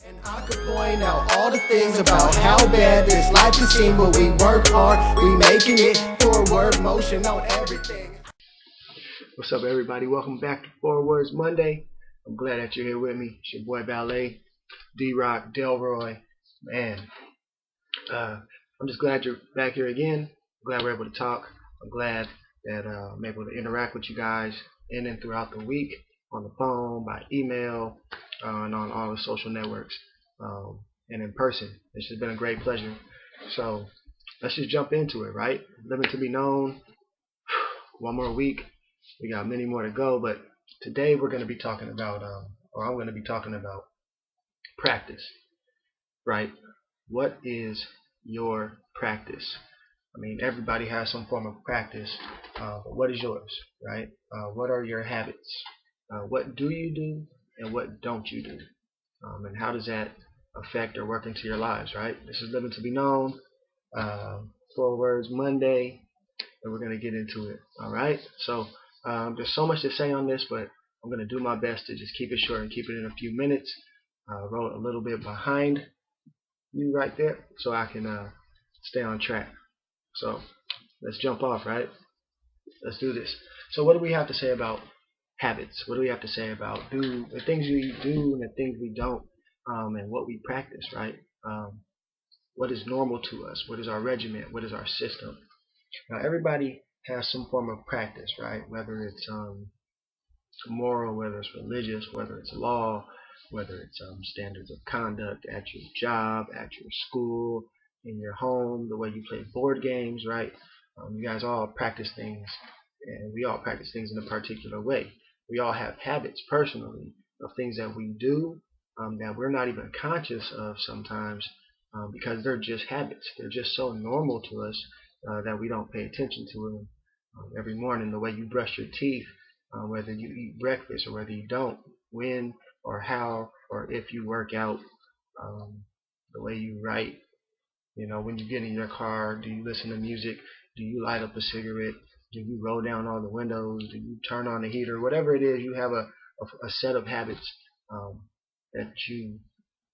And I could point out all the things about how bad this life can seem, but we work hard, we making it, forward motion on everything. What's up, everybody? Welcome back to 4WORDS Monday. I'm glad that you're here with me. It's your boy Ballet, D-Rock, Delroy. Man, I'm just glad you're back here again. I'm glad we're able to talk. I'm glad that I'm able to interact with you guys in and throughout the week, on the phone, by email, and on all the social networks, and in person. It's just been a great pleasure. So let's just jump into it, right? Living to be known. One more week. We got many more to go, but today we're going to be talking about, or I'm going to be talking about practice, right? What is your practice? I mean, everybody has some form of practice, but what is yours, right? What are your habits? What do you do, and what don't you do? And how does that affect or work into your lives, right? This is Living to be Known, 4WORDS Monday, and we're going to get into it, all right? So there's so much to say on this, but I'm going to do my best to just keep it short and keep it in a few minutes. Roll a little bit behind you right there so I can stay on track. So let's jump off, right? Let's do this. So what do we have to say about habits? What do we have to say about the things we do and the things we don't, and what we practice, right? What is normal to us? What is our regimen? What is our system? Now, everybody has some form of practice, right? Whether it's moral, whether it's religious, whether it's law, whether it's standards of conduct at your job, at your school, in your home, the way you play board games, right? You guys all practice things, and we all practice things in a particular way. We all have habits personally of things that we do that we're not even conscious of sometimes, because they're just habits. They're just so normal to us that we don't pay attention to them. Every morning, the way you brush your teeth, whether you eat breakfast or whether you don't, when or how or if you work out, the way you write, when you get in your car, do you listen to music? Do you light up a cigarette? Do you roll down all the windows? Do you turn on the heater? Whatever it is, you have a set of habits that you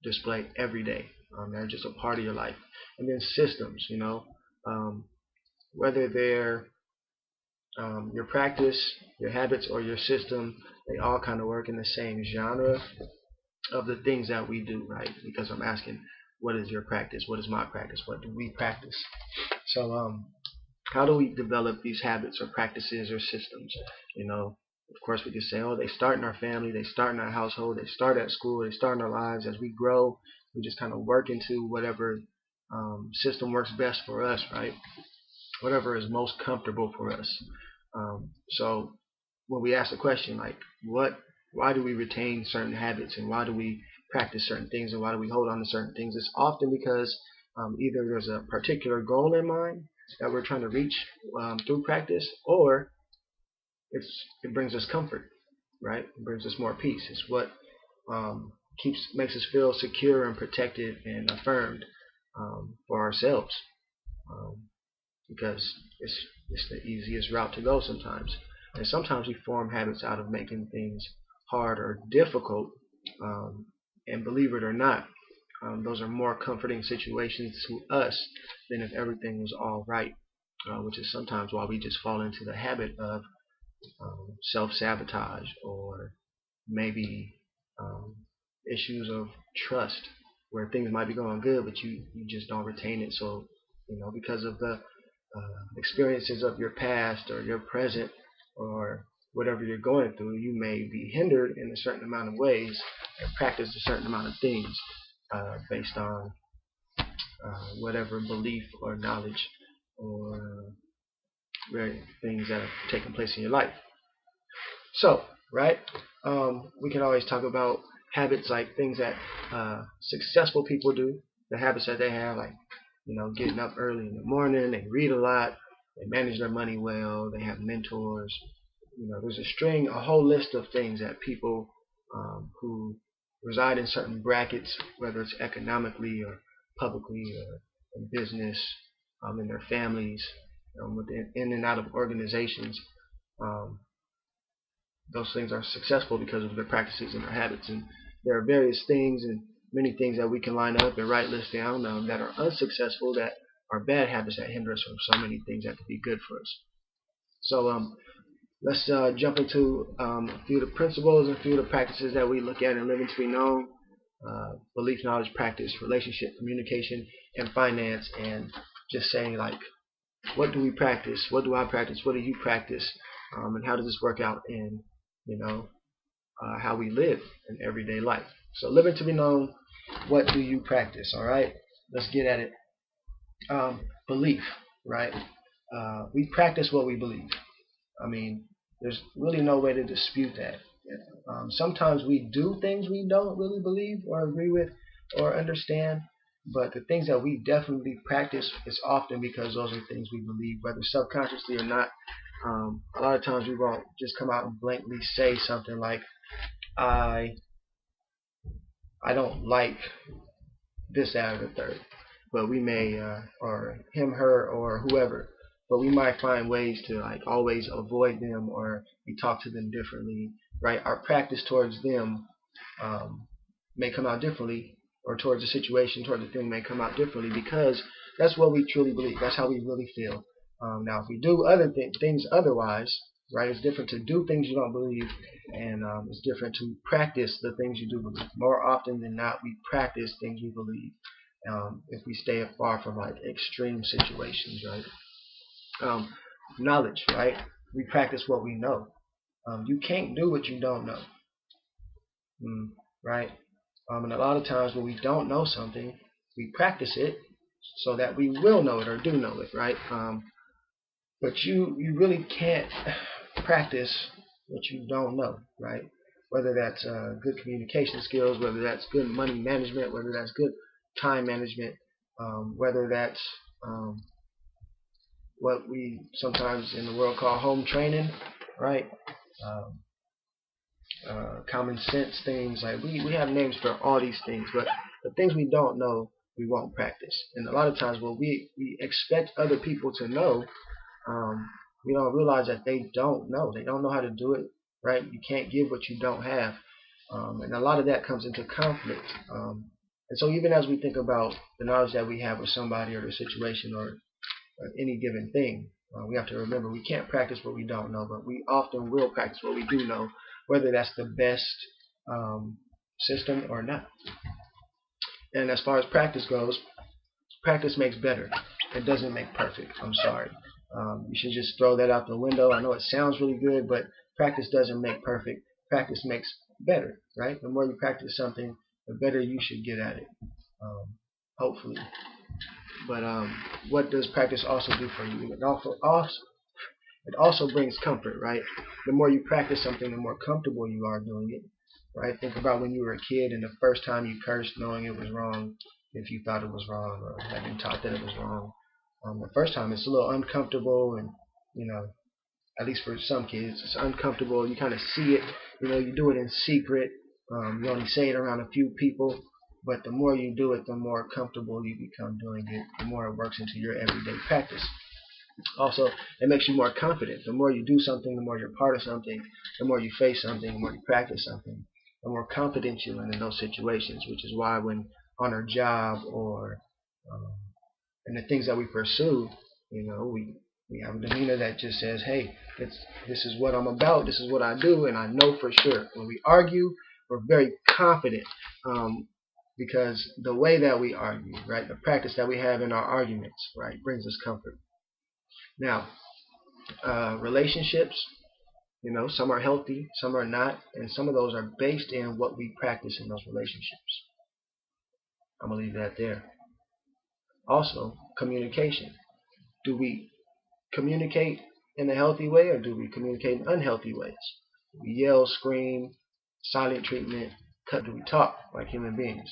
display every day. They're just a part of your life. And then systems, whether they're your practice, your habits, or your system, they all kind of work in the same genre of the things that we do, right? Because I'm asking, what is your practice? What is my practice? What do we practice? So how do we develop these habits or practices or systems? Of course, we just say, oh, they start in our family, they start in our household, they start at school, they start in our lives. As we grow, we just kind of work into whatever system works best for us, right? Whatever is most comfortable for us. So when we ask the question, like, why do we retain certain habits, and why do we practice certain things, and why do we hold on to certain things? It's often because either there's a particular goal in mind that we're trying to reach through practice, or it brings us comfort, right? It brings us more peace. It's what makes us feel secure and protected and affirmed for ourselves, because it's the easiest route to go sometimes. And sometimes we form habits out of making things hard or difficult, and believe it or not, those are more comforting situations to us than if everything was all right, which is sometimes why we just fall into the habit of self-sabotage, or maybe issues of trust, where things might be going good, but you just don't retain it. So, because of the experiences of your past or your present or whatever you're going through, you may be hindered in a certain amount of ways and practice a certain amount of things based on whatever belief or knowledge or things that have taken place in your life. So, right, we can always talk about habits, like things that successful people do, the habits that they have, like getting up early in the morning, they read a lot, they manage their money well, they have mentors. There's a whole list of things that people who reside in certain brackets, whether it's economically or publicly or in business, in their families, in and out of organizations, those things are successful because of their practices and their habits. And there are various things and many things that we can line up and write lists down that are unsuccessful, that are bad habits that hinder us from so many things that could be good for us. So let's jump into a few of the principles and a few of the practices that we look at in Living to Be Known. Belief, knowledge, practice, relationship, communication, and finance. And just saying, like, what do we practice? What do I practice? What do you practice? And how does this work out in, how we live in everyday life? So living to be known, what do you practice? All right, let's get at it. Belief, right? We practice what we believe. I mean, there's really no way to dispute that. Sometimes we do things we don't really believe or agree with or understand, but the things that we definitely practice is often because those are things we believe, whether subconsciously or not. A lot of times we won't just come out and blankly say something like, I don't like this, that, or the third. But we may, or him, her, or whoever, but we might find ways to like always avoid them, or we talk to them differently, right? Our practice towards them may come out differently, or towards the situation, towards the thing may come out differently, because that's what we truly believe. That's how we really feel. Now, if we do other things otherwise, right, it's different to do things you don't believe, and it's different to practice the things you do believe. More often than not, we practice things we believe. If we stay far from like extreme situations, right? Knowledge, right? We practice what we know. You can't do what you don't know, right? And a lot of times when we don't know something, we practice it so that we will know it or do know it, right? But you really can't practice what you don't know, right? Whether that's good communication skills, whether that's good money management, whether that's good time management, whether that's what we sometimes in the world call home training, right? Common sense things, like we have names for all these things, but the things we don't know, we won't practice. And a lot of times when we expect other people to know, we don't realize that they don't know. They don't know how to do it, right? You can't give what you don't have. And a lot of that comes into conflict. And so even as we think about the knowledge that we have of somebody or the situation or any given thing, we have to remember we can't practice what we don't know, but we often will practice what we do know, whether that's the best system or not. And as far as practice goes, practice makes better. It doesn't make perfect. I'm sorry. You should just throw that out the window. I know it sounds really good, but practice doesn't make perfect. Practice makes better, right? The more you practice something, the better you should get at it, hopefully. But what does practice also do for you? It also brings comfort, right? The more you practice something, the more comfortable you are doing it, right? Think about when you were a kid and the first time you cursed knowing it was wrong, if you thought it was wrong or had been taught that it was wrong. The first time it's a little uncomfortable, and at least for some kids, it's uncomfortable. You kind of see it, you do it in secret. You only say it around a few people, but the more you do it, the more comfortable you become doing it, the more it works into your everyday practice. Also, it makes you more confident. The more you do something, the more you're part of something, the more you face something, the more you practice something, the more confident you are in those situations, which is why when on our job or in the things that we pursue, we have a demeanor that just says, hey, this is what I'm about, this is what I do, and I know for sure. When we argue, we're very confident, because the way that we argue, right, the practice that we have in our arguments, right, brings us comfort. Now, relationships, some are healthy, some are not, and some of those are based in what we practice in those relationships. I'm going to leave that there. Also, communication. Do we communicate in a healthy way, or do we communicate in unhealthy ways? Do we yell, scream, silent treatment? Do we talk like human beings?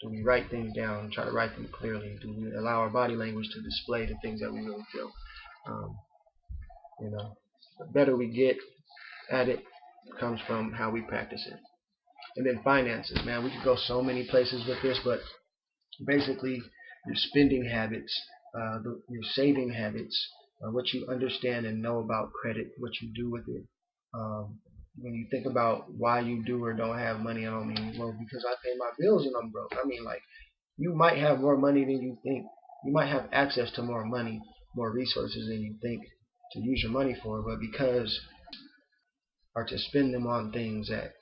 Do we write things down, try to write them clearly? Do we allow our body language to display the things that we really feel? The better we get at it comes from how we practice it. And then finances, man, we could go so many places with this, but basically your spending habits, your saving habits, what you understand and know about credit, what you do with it, when you think about why you do or don't have money, I don't mean, well, because I pay my bills and I'm broke. I mean, like, you might have more money than you think. You might have access to more money, more resources than you think to use your money for, but because or to spend them on things that,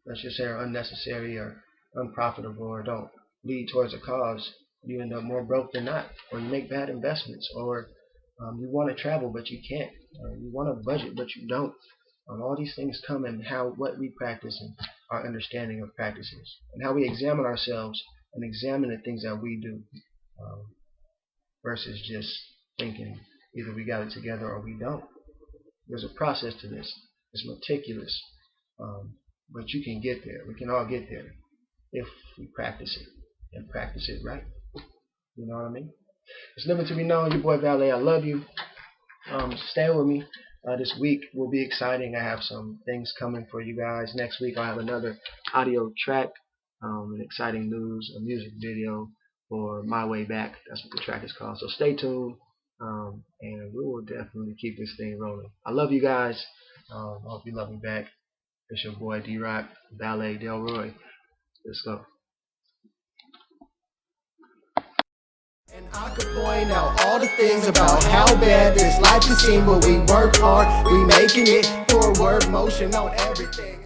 let's just say, are unnecessary or unprofitable or don't lead towards a cause, you end up more broke than not, or you make bad investments, or you want to travel but you can't, or you want to budget but you don't. All these things come in what we practice and our understanding of practices, and how we examine ourselves and examine the things that we do, versus just thinking either we got it together or we don't. There's a process to this. It's meticulous, but you can get there. We can all get there if we practice it and practice it right. You know what I mean? It's Living to Be Known. Your boy Valet. I love you. Stay with me. This week will be exciting. I have some things coming for you guys. Next week I'll have another audio track, and exciting news, a music video for My Way Back. That's what the track is called. So stay tuned, and we will definitely keep this thing rolling. I love you guys. I hope you love me back. It's your boy D-Rock, Valet Delroy. Let's go. And I could point out all the things about how bad this life can seem, but we work hard, we making it, forward motion on everything.